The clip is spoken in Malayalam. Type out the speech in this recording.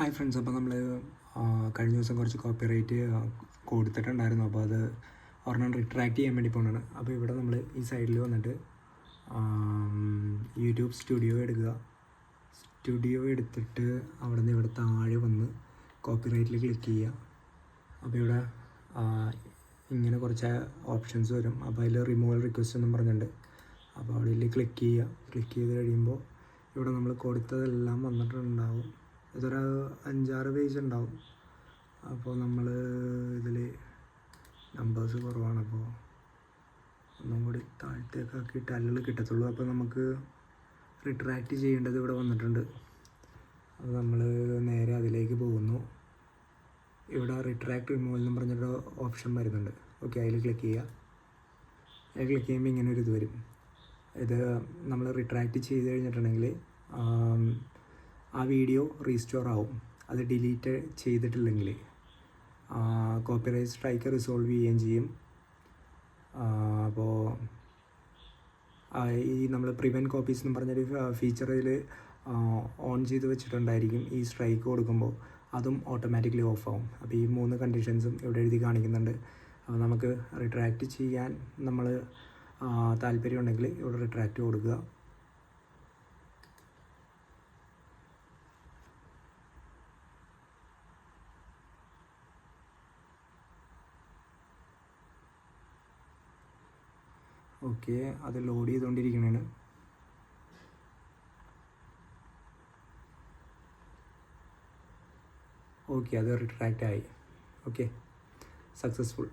ഹായ് ഫ്രണ്ട്സ്, അപ്പോൾ നമ്മൾ കഴിഞ്ഞ ദിവസം കുറച്ച് കോപ്പിറൈറ്റ് കൊടുത്തിട്ടുണ്ടായിരുന്നു. അപ്പോൾ അത് ഒരെണ്ണം റിട്രാക്ട് ചെയ്യാൻ വേണ്ടി പോകുന്നതാണ്. അപ്പോൾ ഇവിടെ നമ്മൾ ഈ സൈഡിൽ വന്നിട്ട് യൂട്യൂബ് സ്റ്റുഡിയോ എടുക്കുക. സ്റ്റുഡിയോ എടുത്തിട്ട് അവിടെ നിന്ന് ഇവിടെ താഴെ വന്ന് കോപ്പിറൈറ്റിൽ ക്ലിക്ക് ചെയ്യുക. അപ്പോൾ ഇവിടെ ഇങ്ങനെ കുറച്ച് ഓപ്ഷൻസ് വരും. അപ്പോൾ അതിൽ റിമൂവൽ റിക്വസ്റ്റ് എന്നും പറഞ്ഞിട്ടുണ്ട്. അപ്പോൾ അവിടെ ക്ലിക്ക് ചെയ്യുക. ക്ലിക്ക് ചെയ്ത് കഴിയുമ്പോൾ ഇവിടെ നമ്മൾ കൊടുത്തതെല്ലാം വന്നിട്ടുണ്ടാവും. ഇതൊരു 5-6 പേജ് ഉണ്ടാവും. അപ്പോൾ നമ്മൾ ഇതിൽ നമ്പേഴ്സ് കുറവാണ്, അപ്പോൾ ഒന്നും കൂടി താഴത്തേക്കാക്കിയിട്ട് അല്ലുകൾ കിട്ടത്തുള്ളൂ. അപ്പോൾ നമുക്ക് റിട്രാക്റ്റ് ചെയ്യേണ്ടത് ഇവിടെ വന്നിട്ടുണ്ട്. അപ്പോൾ നമ്മൾ നേരെ അതിലേക്ക് പോകുന്നു. ഇവിടെ റിട്രാക്ട് റിമൂവൽ എന്ന് പറഞ്ഞൊരു ഓപ്ഷൻ വരുന്നുണ്ട്. ഓക്കെ, അതിൽ ക്ലിക്ക് ചെയ്യുക. അതിൽ ക്ലിക്ക് ചെയ്യുമ്പോൾ ഇങ്ങനെ ഒരു ഇത് വരും. ഇത് നമ്മൾ റിട്രാക്റ്റ് ചെയ്ത് കഴിഞ്ഞിട്ടുണ്ടെങ്കിൽ ആ വീഡിയോ റീസ്റ്റോർ ആവും. അത് ഡിലീറ്റ് ചെയ്തിട്ടില്ലെങ്കിൽ കോപ്പിറൈറ്റ് സ്ട്രൈക്ക് റിസോൾവ് ചെയ്യുകയും ചെയ്യും. അപ്പോൾ ഈ നമ്മൾ പ്രിവെൻറ്റ് കോപ്പീസ് എന്ന് പറഞ്ഞൊരു ഫീച്ചറിൽ ഓൺ ചെയ്ത് വെച്ചിട്ടുണ്ടായിരിക്കും. ഈ സ്ട്രൈക്ക് കൊടുക്കുമ്പോൾ അതും ഓട്ടോമാറ്റിക്കലി ഓഫ് ആവും. അപ്പോൾ ഈ 3 കണ്ടീഷൻസും ഇവിടെ എഴുതി കാണിക്കുന്നുണ്ട്. അപ്പോൾ നമുക്ക് റിട്രാക്റ്റ് ചെയ്യാൻ നമ്മൾ താല്പര്യമുണ്ടെങ്കിൽ ഇവിടെ റിട്രാക്റ്റ് കൊടുക്കുക. ഓക്കെ, അത് ലോഡ് ചെയ്തുകൊണ്ടിരിക്കുന്നതാണ്. ഓക്കെ, അത് റിട്രാക്റ്റ് ആയി. Okay, successful.